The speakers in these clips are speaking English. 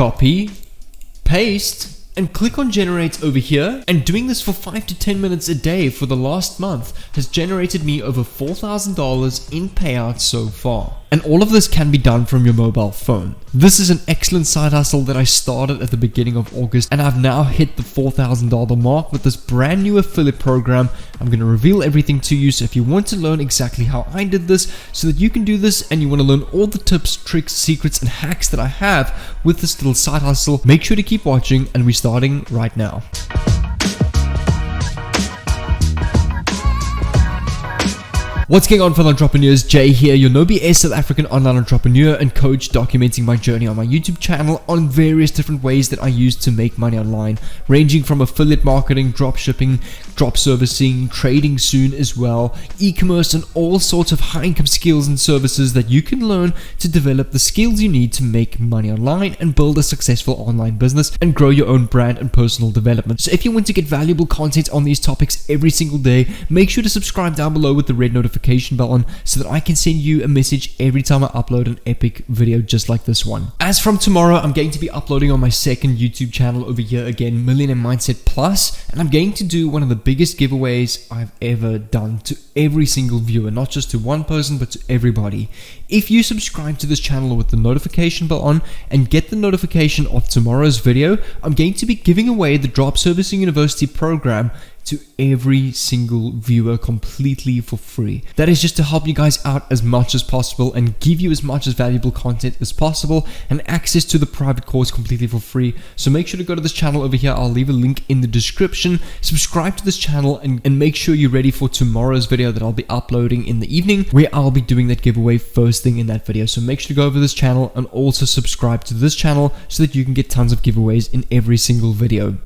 copy, paste, and click on generate over here. And doing this for 5 to 10 minutes a day for the last month has generated me over $4,000 in payouts so far. And all of this can be done from your mobile phone. This is an excellent side hustle that I started at the beginning of August, and I've now hit the $4,000 mark with this brand new affiliate program. I'm going to reveal everything to you, so if you want to learn exactly how I did this so that you can do this, and you want to learn all the tips, tricks, secrets, and hacks that I have with this little side hustle, make sure to keep watching, and we're starting right now. What's going on, fellow entrepreneurs? Jay here, your No BS South African online entrepreneur and coach, documenting my journey on my YouTube channel on various different ways that I use to make money online, ranging from affiliate marketing, drop shipping, drop servicing, trading soon as well, e-commerce, and all sorts of high income skills and services that you can learn to develop the skills you need to make money online and build a successful online business and grow your own brand and personal development. So if you want to get valuable content on these topics every single day, make sure to subscribe down below with the red notification bell on so that I can send you a message every time I upload an epic video just like this one. As from tomorrow, I'm going to be uploading on my second YouTube channel over here again, Millionaire Mindset Plus, and I'm going to do one of the biggest giveaways I've ever done to every single viewer, not just to one person but to everybody. If you subscribe to this channel with the notification bell on and get the notification of tomorrow's video, I'm going to be giving away the Drop Servicing University program to every single viewer completely for free. That is just to help you guys out as much as possible and give you as much as valuable content as possible and access to the private course completely for free. So make sure to go to this channel over here. I'll leave a link in the description. Subscribe to this channel and make sure you're ready for tomorrow's video that I'll be uploading in the evening, where I'll be doing that giveaway first thing in that video. So make sure to go over this channel and also subscribe to this channel so that you can get tons of giveaways in every single video.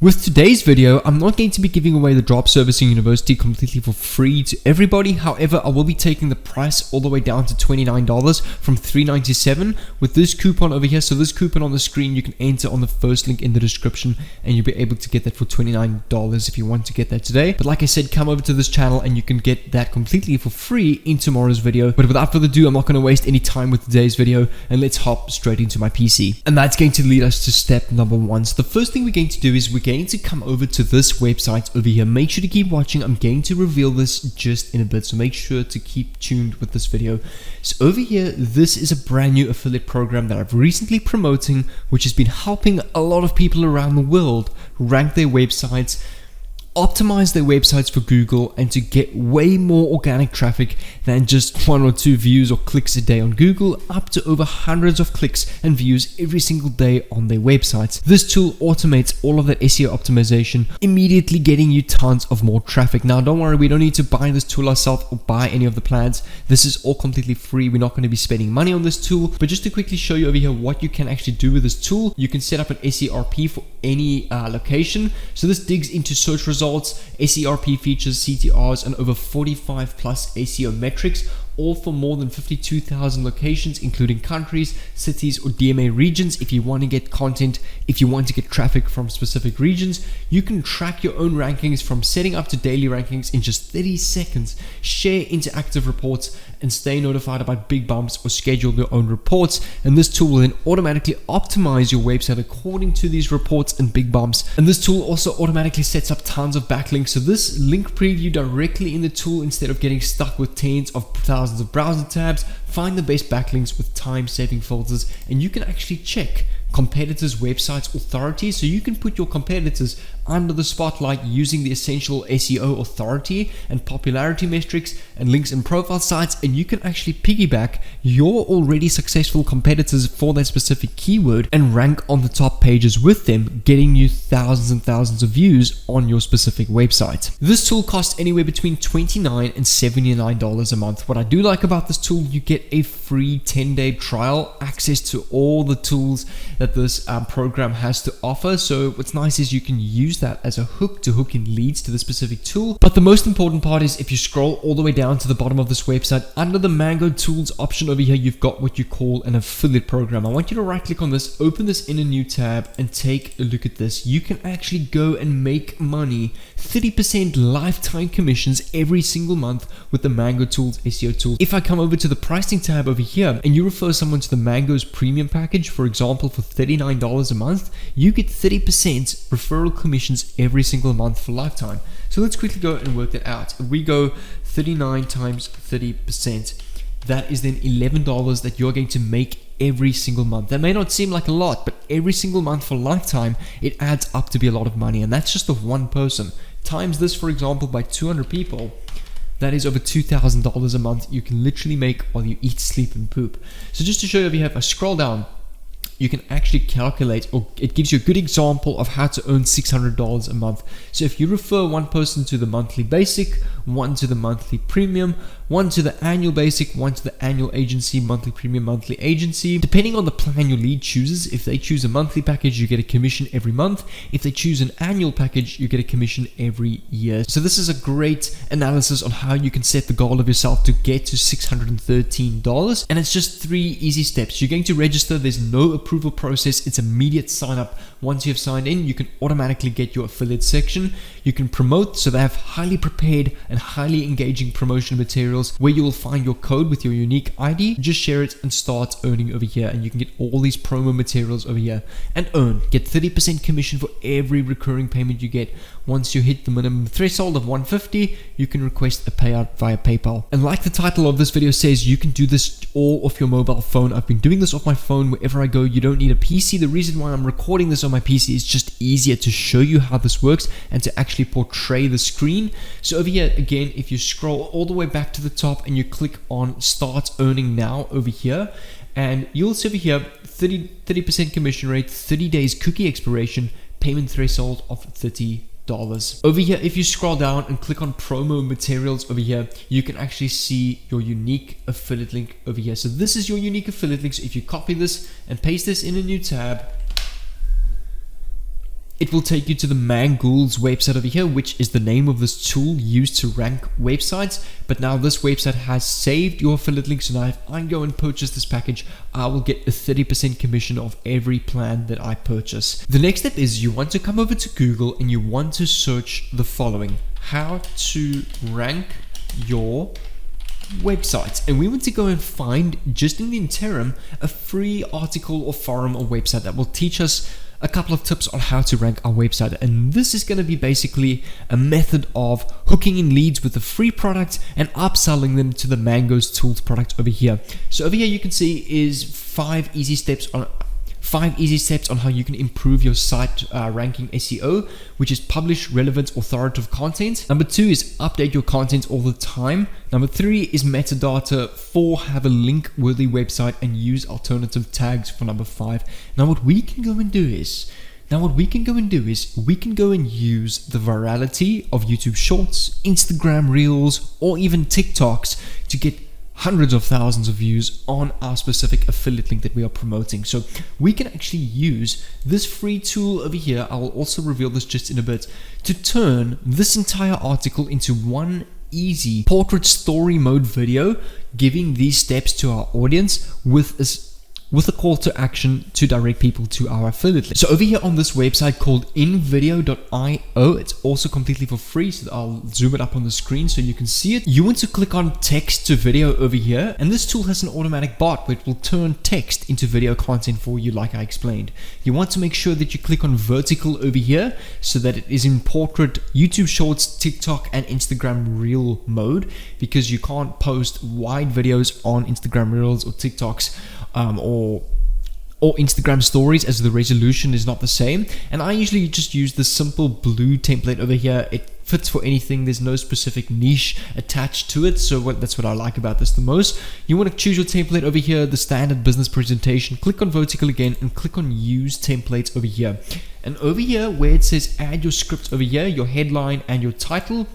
With today's video, I'm not going to be giving away the Drop Servicing University completely for free to everybody. However, I will be taking the price all the way down to $29 from $397 with this coupon over here. So this coupon on the screen, you can enter on the first link in the description and you'll be able to get that for $29 if you want to get that today. But like I said, come over to this channel and you can get that completely for free in tomorrow's video. But without further ado, I'm not going to waste any time with today's video, and let's hop straight into my PC. And that's going to lead us to step number one. So the first thing we're going to do is we're going to come over to this website over here. Make sure to keep watching. I'm going to reveal this just in a bit, so make sure to keep tuned with this video. So over here, this is a brand new affiliate program that I've recently promoting, which has been helping a lot of people around the world rank their websites, optimize their websites for Google, and to get way more organic traffic than just 1 or 2 views or clicks a day on Google, up to over hundreds of clicks and views every single day on their websites. This tool automates all of that SEO optimization, immediately getting you tons of more traffic. Now don't worry, we don't need to buy this tool ourselves or buy any of the plans. This is all completely free. We're not going to be spending money on this tool, but just to quickly show you over here what you can actually do with this tool, you can set up an SERP for any location. So this digs into search results, SERP features, CTRs, and over 45 plus SEO metrics, all for more than 52,000 locations, including countries, cities, or DMA regions. If you want to get content, if you want to get traffic from specific regions, you can track your own rankings from setting up to daily rankings in just 30 seconds, share interactive reports, and stay notified about big bumps or schedule your own reports. And this tool will then automatically optimize your website according to these reports and big bumps. And this tool also automatically sets up tons of backlinks. So this link preview directly in the tool, instead of getting stuck with tens of thousands of browser tabs, find the best backlinks with time-saving filters, and you can actually check competitors' websites authority, so you can put your competitors under the spotlight using the essential SEO authority and popularity metrics and links and profile sites, and you can actually piggyback your already successful competitors for that specific keyword and rank on the top pages with them, getting you thousands and thousands of views on your specific website. This tool costs anywhere between $29 and $79 a month. What I do like about this tool, you get a free 10-day trial, access to all the tools that this program has to offer. So what's nice is you can use use that as a hook to hook in leads to the specific tool. But the most important part is if you scroll all the way down to the bottom of this website, under the Mango Tools option over here, you've got what you call an affiliate program. I want you to right click on this, open this in a new tab, and take a look at this. You can actually go and make money, 30% lifetime commissions every single month with the Mango Tools SEO tool. If I come over to the pricing tab over here and you refer someone to the Mango's premium package, for example, for $39 a month, you get 30% referral commissions every single month for lifetime. So let's quickly go and work that out. If we go 39 times 30%, that is then $11 that you're going to make every single month. That may not seem like a lot, but every single month for lifetime, it adds up to be a lot of money. And that's just of one person. Times this, for example, by 200 people, that is over $2,000 a month you can literally make while you eat, sleep, and poop. So just to show you over here, if I scroll down, you can actually calculate, or it gives you a good example of how to earn $600 a month. So if you refer one person to the monthly basic, one to the monthly premium, one to the annual basic, one to the annual agency, monthly premium, monthly agency, depending on the plan your lead chooses. If they choose a monthly package, you get a commission every month. If they choose an annual package, you get a commission every year. So this is a great analysis on how you can set the goal of yourself to get to $613. And it's just 3 easy steps. You're going to register. There's no approval process. It's immediate sign up. Once you have signed in, you can automatically get your affiliate section. You can promote, so they have highly prepared and highly engaging promotional materials where you will find your code with your unique ID. Just share it and start earning over here, and you can get all these promo materials over here and get 30% commission for every recurring payment you get. Once you hit the minimum threshold of $150, you can request a payout via PayPal. And like the title of this video says, you can do this all off your mobile phone. I've been doing this off my phone wherever I go. You don't need a PC. The reason why I'm recording this on my PC is just easier to show you how this works and to actually portray the screen. So over here, again, if you scroll all the way back to the top and you click on Start Earning Now over here, and you'll see over here 30% commission rate, 30 days cookie expiration, payment threshold of $30. Over here, if you scroll down and click on promo materials over here, you can actually see your unique affiliate link over here. So this is your unique affiliate link. So if you copy this and paste this in a new tab, it will take you to the Mangools website over here, which is the name of this tool used to rank websites. But now this website has saved your affiliate link. So now if I go and purchase this package, I will get a 30% commission of every plan that I purchase. The next step is you want to come over to Google and you want to search the following: how to rank your websites. And we want to go and find, just in the interim, a free article or forum or website that will teach us a couple of tips on how to rank our website. And this is going to be basically a method of hooking in leads with a free product and upselling them to the Mango's Tools product over here. So over here you can see is 5 easy steps on how you can improve your site ranking SEO, which is publish relevant authoritative content. Number 2 is update your content all the time. Number 3 is metadata. 4, have a link worthy website and use alternative tags for number 5. Now what we can go and do is we can go and use the virality of YouTube Shorts, Instagram Reels, or even TikToks to get hundreds of thousands of views on our specific affiliate link that we are promoting. So we can actually use this free tool over here, I will also reveal this just in a bit, to turn this entire article into one easy portrait story mode video, giving these steps to our audience with a call to action to direct people to our affiliate link. So over here on this website called invideo.io, it's also completely for free. So I'll zoom it up on the screen so you can see it. You want to click on text to video over here, and this tool has an automatic bot where it will turn text into video content for you, like I explained. You want to make sure that you click on vertical over here so that it is in portrait, YouTube Shorts, TikTok, and Instagram Reel mode, because you can't post wide videos on Instagram Reels or TikToks or Instagram stories, as the resolution is not the same. And I usually just use the simple blue template over here. It fits for anything. There's no specific niche attached to it, so that's what I like about this the most. You want to choose your template over here, the standard business presentation. Click on vertical again and click on use templates over here. And over here where it says add your script over here, your headline and your title.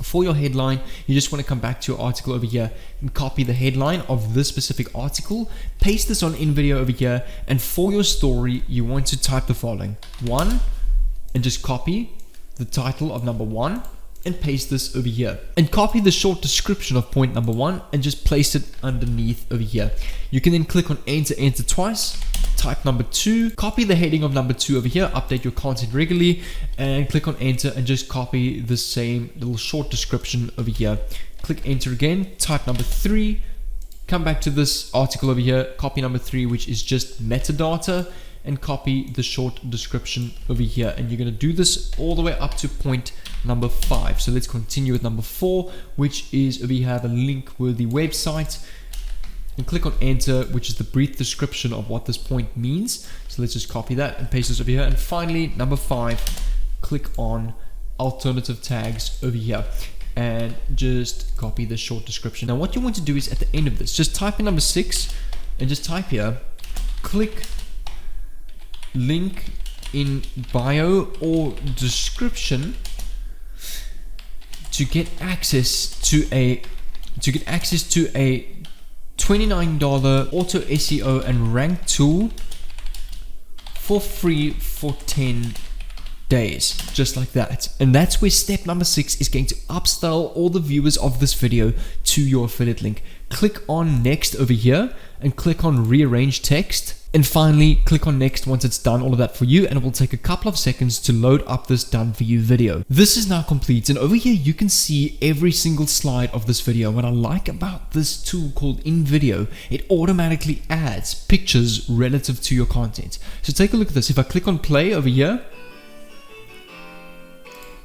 For your headline, you just want to come back to your article over here and copy the headline of this specific article, paste this on InVideo over here, and for your story you want to type the following: 1, and just copy the title of number 1 and paste this over here, and copy the short description of point number 1 and just place it underneath over here. You can then click on enter twice, type number 2, copy the heading of number 2 over here, update your content regularly, and click on enter and just copy the same little short description over here. Click enter again, type number 3, come back to this article over here, copy number 3, which is just metadata, and copy the short description over here. And you're going to do this all the way up to point number 5. So let's continue with number 4, which is we have a link with the website, and click on enter, which is the brief description of what this point means. So let's just copy that and paste this over here. And finally, number 5, click on alternative tags over here and just copy the short description. Now what you want to do is at the end of this, just type in number 6 and just type here, click link in bio or description to get access to a $29 auto SEO and rank tool for free for 10 days, just like that. And that's where step number 6 is going to upsell all the viewers of this video to your affiliate link. Click on next over here and click on rearrange text, and finally click on next once it's done all of that for you, and it will take a couple of seconds to load up this done for you video. This is now complete, and over here you can see every single slide of this video. What I like about this tool called InVideo, it automatically adds pictures relative to your content. So take a look at this. If I click on play over here,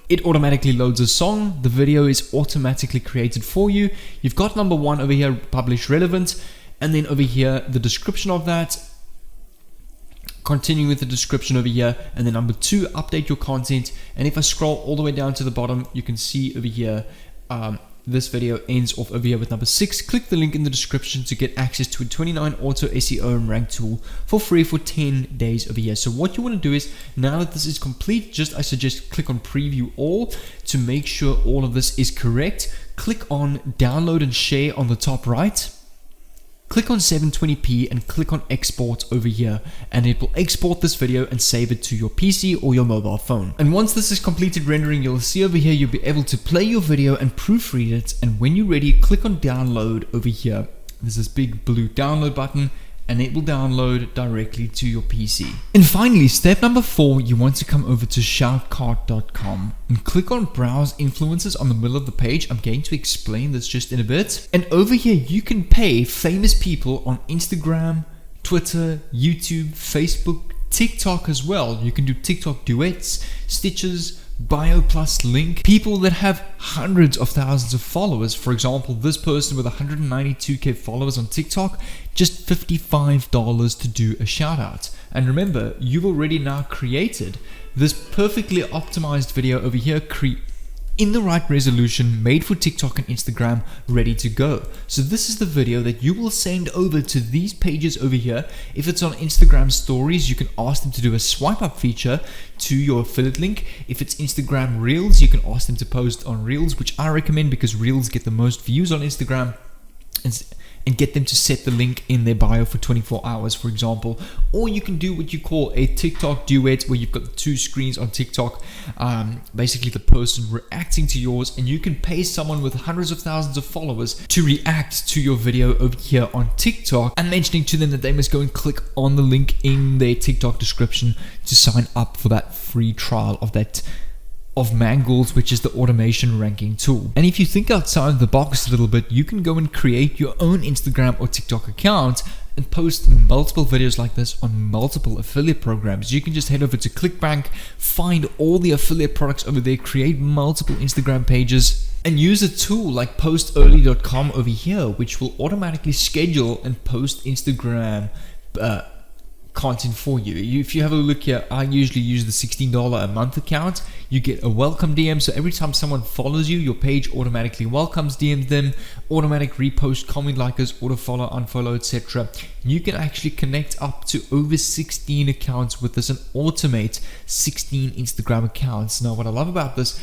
it automatically loads a song. The video is automatically created for you. You've got number 1 over here, publish relevant, and then over here the description of that, continuing with the description over here, and then number 2, update your content. And if I scroll all the way down to the bottom, you can see over here this video ends off over here with number 6. Click the link in the description to get access to a 29 auto SEO and rank tool for free for 10 days over here. So what you want to do is, now that this is complete, I suggest click on preview all to make sure all of this is correct. Click on download and share on the top right. Click on 720p and click on export over here, and it will export this video and save it to your PC or your mobile phone. And once this is completed rendering, you'll see over here you'll be able to play your video and proofread it, and when you're ready, click on download over here. There's this big blue download button, and it will download directly to your PC. And finally, step number 4, you want to come over to shoutcart.com and click on browse influencers on the middle of the page. I'm going to explain this just in a bit. And over here, you can pay famous people on Instagram, Twitter, YouTube, Facebook, TikTok as well. You can do TikTok duets, stitches, bio plus link, people that have hundreds of thousands of followers. For example, this person with 192k followers on TikTok, just $55 to do a shout out. And remember, you've already now created this perfectly optimized video over here, in the right resolution, made for TikTok and Instagram, ready to go. So this is the video that you will send over to these pages over here. If it's on Instagram stories, you can ask them to do a swipe up feature to your affiliate link. If it's Instagram Reels, you can ask them to post on Reels, which I recommend because Reels get the most views on Instagram, and get them to set the link in their bio for 24 hours, for example. Or you can do what you call a TikTok duet, where you've got 2 screens on TikTok, basically the person reacting to yours, and you can pay someone with hundreds of thousands of followers to react to your video over here on TikTok, and mentioning to them that they must go and click on the link in their TikTok description to sign up for that free trial of Mangools, which is the automation ranking tool. And if you think outside the box a little bit, you can go and create your own Instagram or TikTok account and post multiple videos like this on multiple affiliate programs. You can just head over to ClickBank, find all the affiliate products over there, create multiple Instagram pages, and use a tool like postearly.com over here, which will automatically schedule and post Instagram content for you. If you have a look here, I usually use the $16 a month account. You get a welcome DM, so every time someone follows you, your page automatically welcomes DMs them, automatic repost, comment likers, auto follow, unfollow, etc. You can actually connect up to over 16 accounts with this and automate 16 Instagram accounts. Now what I love about this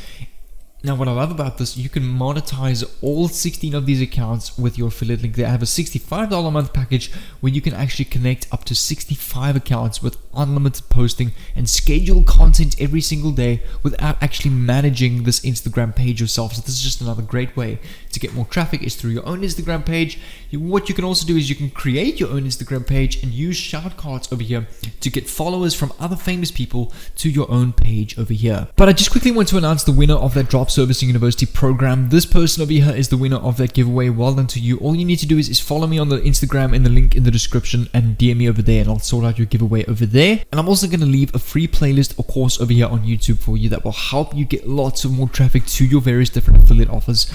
Now, what I love about this, you can monetize all 16 of these accounts with your affiliate link. They have a $65 a month package where you can actually connect up to 65 accounts with unlimited posting and schedule content every single day without actually managing this Instagram page yourself. So this is just another great way to get more traffic, is through your own Instagram page. What you can also do is you can create your own Instagram page and use shout cards over here to get followers from other famous people to your own page over here. But I just quickly want to announce the winner of that Drop Servicing University program. This person over here is the winner of that giveaway. Well done to you. All you need to do is follow me on the Instagram in the link in the description and DM me over there, and I'll sort out your giveaway over there. And I'm also going to leave a free playlist or course over here on YouTube for you that will help you get lots of more traffic to your various different affiliate offers.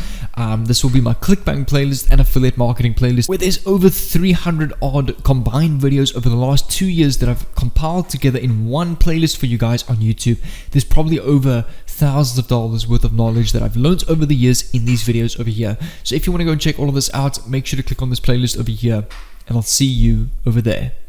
This will be my ClickBank playlist and affiliate marketing playlist, where there's over 300 odd combined videos over the last 2 years that I've compiled together in one playlist for you guys on YouTube. There's probably over thousands of dollars worth of knowledge that I've learned over the years in these videos over here. So if you want to go and check all of this out, make sure to click on this playlist over here, and I'll see you over there.